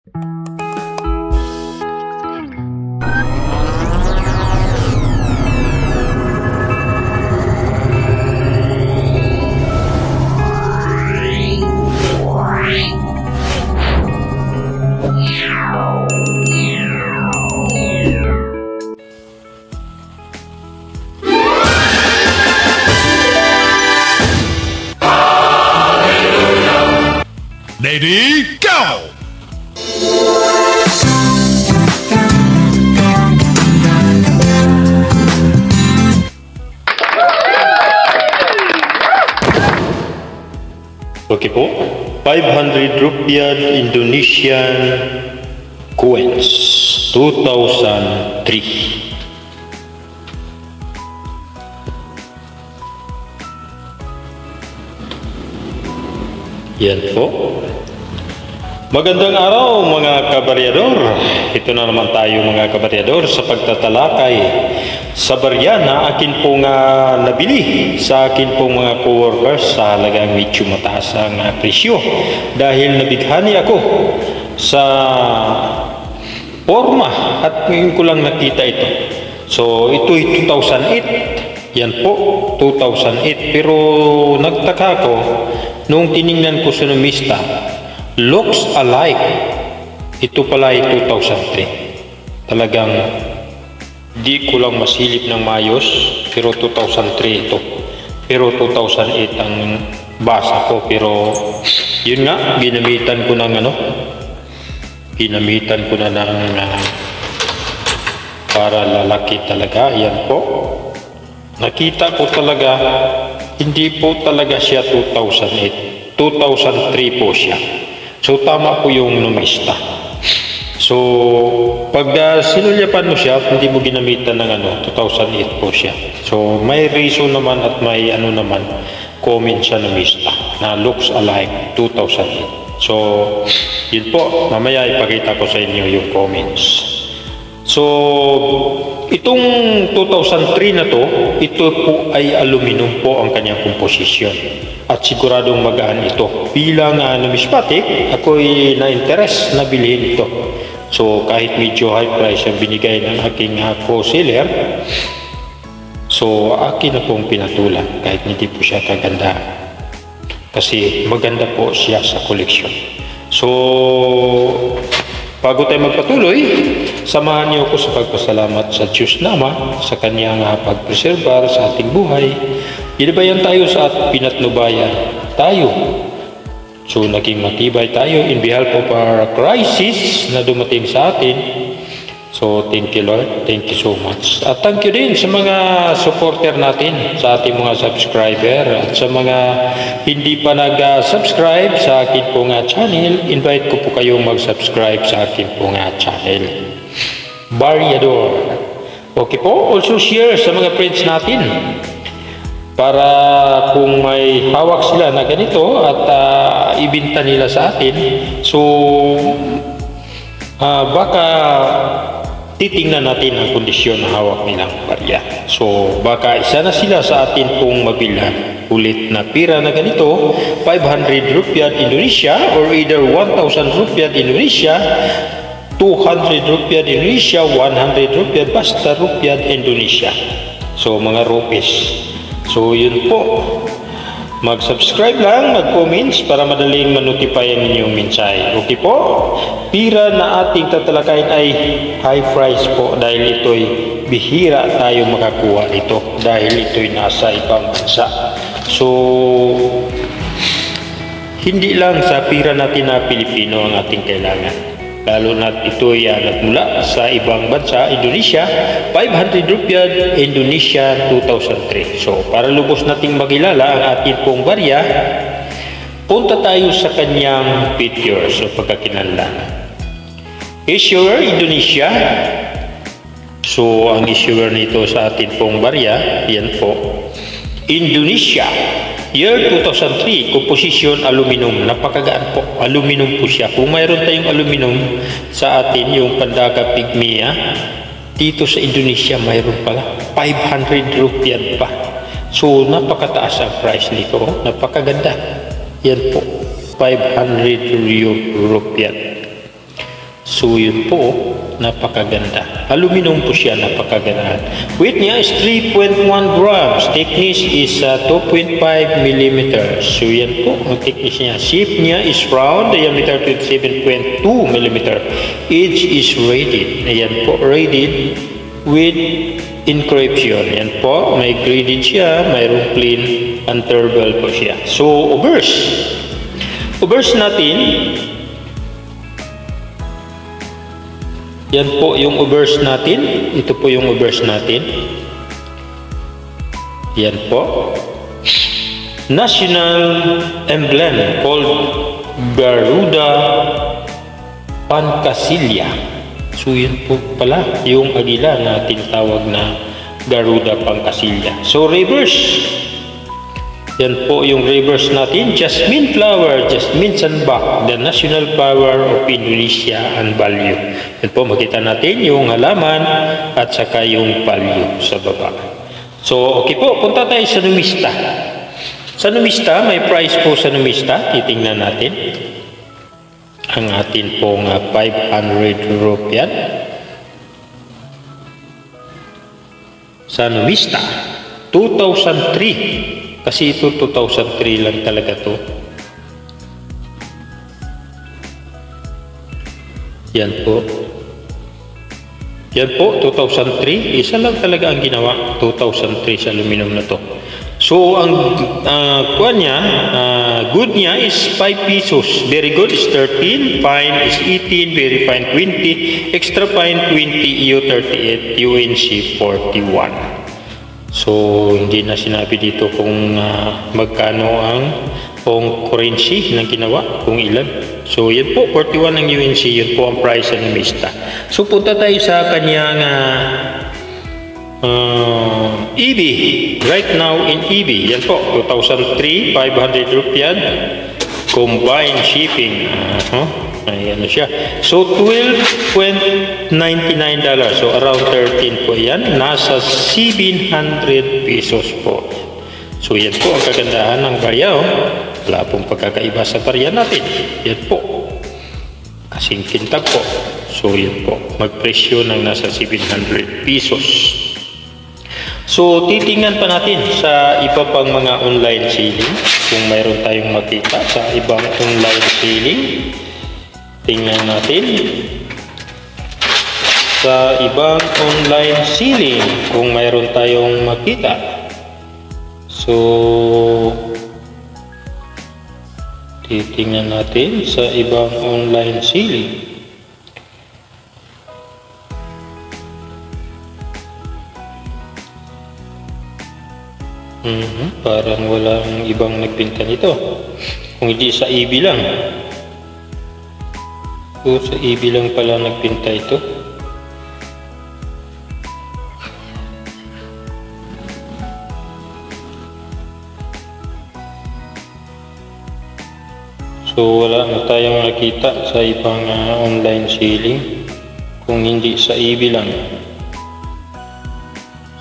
Ready, go! Okay po, 500 rupiah Indonesian coins, 2003. Yan po. Magandang araw mga kabaryador. Ito na naman tayo mga kabaryador sa pagtatalakay sa barya na akin pong nabili sa akin pong mga co-workers sa halagang medyo mataas ang presyo dahil nabighani ako sa forma at ngayon ko lang nakita ito. So ito'y 2008. Yan po, 2008. Pero nagtaka ko nung tiningnan ko sa numista, looks alike. Ito pala ay 2003. Talagang di ko lang masilip ng mayos, pero 2003 ito. Pero 2008 ang basa ko. Pero yun nga, ginamitan ko ng ginamitan ko na ng para lalaki talaga. Yan po. Nakita ko talaga, hindi po talaga siya 2008. 2003 po siya. So tama po yung numista. So pag sinulyapan mo siya, hindi mo ginamitan ng 2008 po siya. So may reason naman at may naman comment sa numista na looks alike 2008. So yun po, mamaya ipakita ko sa inyo yung comments. So itong 2003 na to, ito po ay aluminum po ang kanyang komposisyon. At siguradong magaan ito. Bilang numismatic, ako'y na-interest na bilhin ito. So kahit medyo high price ang binigay ng aking co-seller, so akin na pong pinatulan kahit hindi po siya kaganda. Kasi maganda po siya sa koleksyon. So bago tayo magpatuloy, samahan niyo ako sa pagpasalamat sa Diyos Nama sa kanyang pagpreserbar sa ating buhay. Ginabayan tayo sa pinatnubayan tayo. So naging matibay tayo in behalf of our crisis na dumating sa atin. So thank you Lord, thank you so much. At thank you din sa mga supporter natin, sa ating mga subscriber at sa mga hindi pa nag-subscribe sa akin pong channel. Invite ko po kayong mag-subscribe sa akin pong channel, Baryador. Okay po, also share sa mga friends natin para kung may hawak sila na ganito at ibinta nila sa atin, so baka titingnan natin ang kondisyon na hawak nilang barya. So baka isa na sila sa atin pong mabilan ulit na pira na ganito, 500 rupiah Indonesia or either 1,000 rupiah Indonesia, 200 rupiah Indonesia, 100 rupiah, basta rupiah Indonesia. So mga rupees. So yun po, mag-subscribe lang, mag-comments para madaling ma-notify ang inyong mensahe. Okay po, pira na ating tatalakayin ay high price po dahil ito'y bihira tayo makakuha nito dahil ito'y nasa ibang bansa. So hindi lang sa pira natin na Pilipino ang ating kailangan, lalo na ito'y nagmula sa ibang bansa, Indonesia, 500 rupiah Indonesia 2003. So para lubos nating makilala ang ating pong barya, punta tayo sa kanyang picture. So pagkakinala, issuer Indonesia. So ang issuer nito sa ating pong barya, yan po, Indonesia. Year 2003, composition aluminum. Napakagaan po. Aluminum po siya. Kung mayroon tayong aluminum sa atin, yung Pandaga Pygmea, dito sa Indonesia mayroon pala 500 rupiah pa. So napakataas ang price nito. Napakaganda. Yan po, 500 rupiah. So yun po, napakaganda. Aluminum po siya, napakaganda. Weight niya is 3.1 grams. Thickness is 2.5 millimeters. So yan po, ang thickness niya. Shape niya is round, diameter 27.2 millimeter. Age is rated. Ayan po, rated with encryption. Yan po, may graded siya, mayroong clean interval po siya. So, obverse. Obverse natin, yan po yung obverse natin. Ito po yung obverse natin. Yan po. National emblem called Garuda Pancasilla. So yun po pala yung agila na tinatawag na Garuda Pancasilla. So reverse. Yan po yung reverse natin. Jasmine flower, jasmine sunbak, the national flower of Indonesia and value. Yan po, makita natin yung halaman at saka yung value sa baba. So, okay po, punta tayo sa numista. Sa numista, may price po sa numista. Titingnan natin. Ang atin pong 500 rupiah. Sa numista, 2003. Kasi ito 2003 lang talaga to. Yan po. Yan po, 2003. Isa lang talaga ang ginawa. 2003 sa aluminum na to. So, ang kuwan niya, good niya is 5 pesos. Very good is 13. Fine is 18. Very fine 20. Extra fine 20. EU 38. UNC 41. So, hindi na sinabi dito kung magkano ang currency ng ginawa, kung ilan. So, yan po, 41 ng UNC, yun po ang price ng numista. So, punta tayo sa kanyang EB. Right now in EB, yan po, 2003, 500 rupiah, combined shipping. Ay, ano siya. So, $12.99. So, around 13 po yan. Nasa 700 pesos po. So, yan po ang kagandahan ng barya. Wala pong pagkakaiba sa barya natin. Yan po. Kasing kintab po. So, yan po. Magpresyo ng nasa 700 pesos. So, titingnan pa natin sa iba pang mga online selling. Kung mayroon tayong makita sa ibang online selling. Tingnan natin sa ibang online selling kung mayroon tayong makita. So, titingnan natin sa ibang online selling. Parang walang ibang nagbenta nito. Kung hindi sa EB lang. So, sa EB lang pala nagbenta ito. So, wala na tayong nakita sa ibang online selling kung hindi sa EB lang.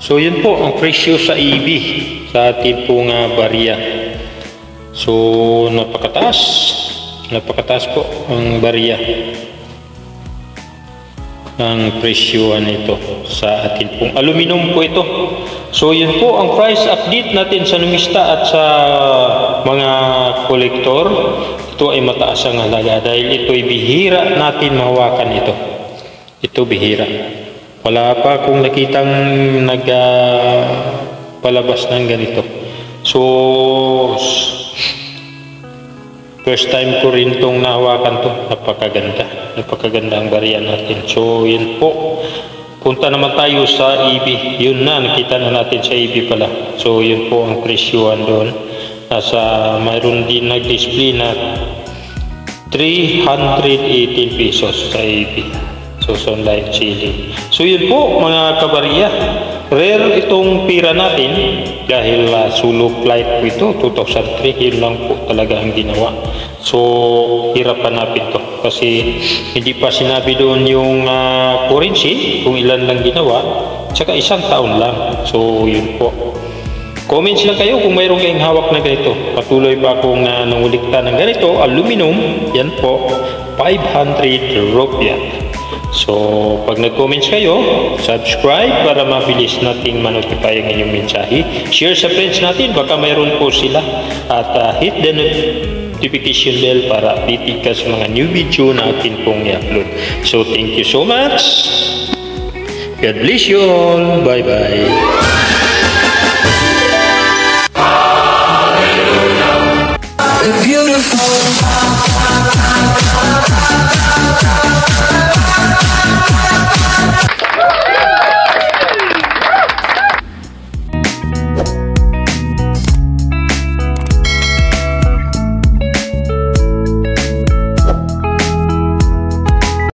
So, yun po ang presyo sa EB sa ating pong barya. So, napakataas. Napakataas po ang barya ng presyohan nito sa atin pong aluminum po ito. So yun po ang price update natin sa numista at sa mga kolektor. Ito ay mataas ang halaga dahil ito'y bihira natin mahawakan ito. Ito bihira. Wala pa akong nakitang nagpalabas ng ganito. So first time ko rin itong nahawakan to. Napakaganda. Napakaganda ang barya natin. So, yun po. Punta naman tayo sa EB. Yun na, nakita na natin sa EB pala. So, yun po ang presyuhan doon. Mayroon din nag-display na 318 pesos sa EB. So, sa online selling. So, yun po mga kabarya. Rare itong pira natin dahil solo flight po ito, 2003, yun lang po talaga ang ginawa. So, hirap hanapin to kasi hindi pa sinabi doon yung currency, kung ilan lang ginawa, tsaka isang taon lang. So, yun po. Comments lang kayo kung mayroon kayong hawak na ganito. Patuloy pa akong nangulikta ng ganito, aluminum, yan po, 500 rupiah. So, pag nag-comments kayo, subscribe para mabilis nating manotify ang inyong mensahe. Share sa friends natin, baka mayroon po sila. At hit the notification bell para updated ka sa mga new video na atin pong i-upload. So, thank you so much. God bless you all. Bye-bye. Beautiful.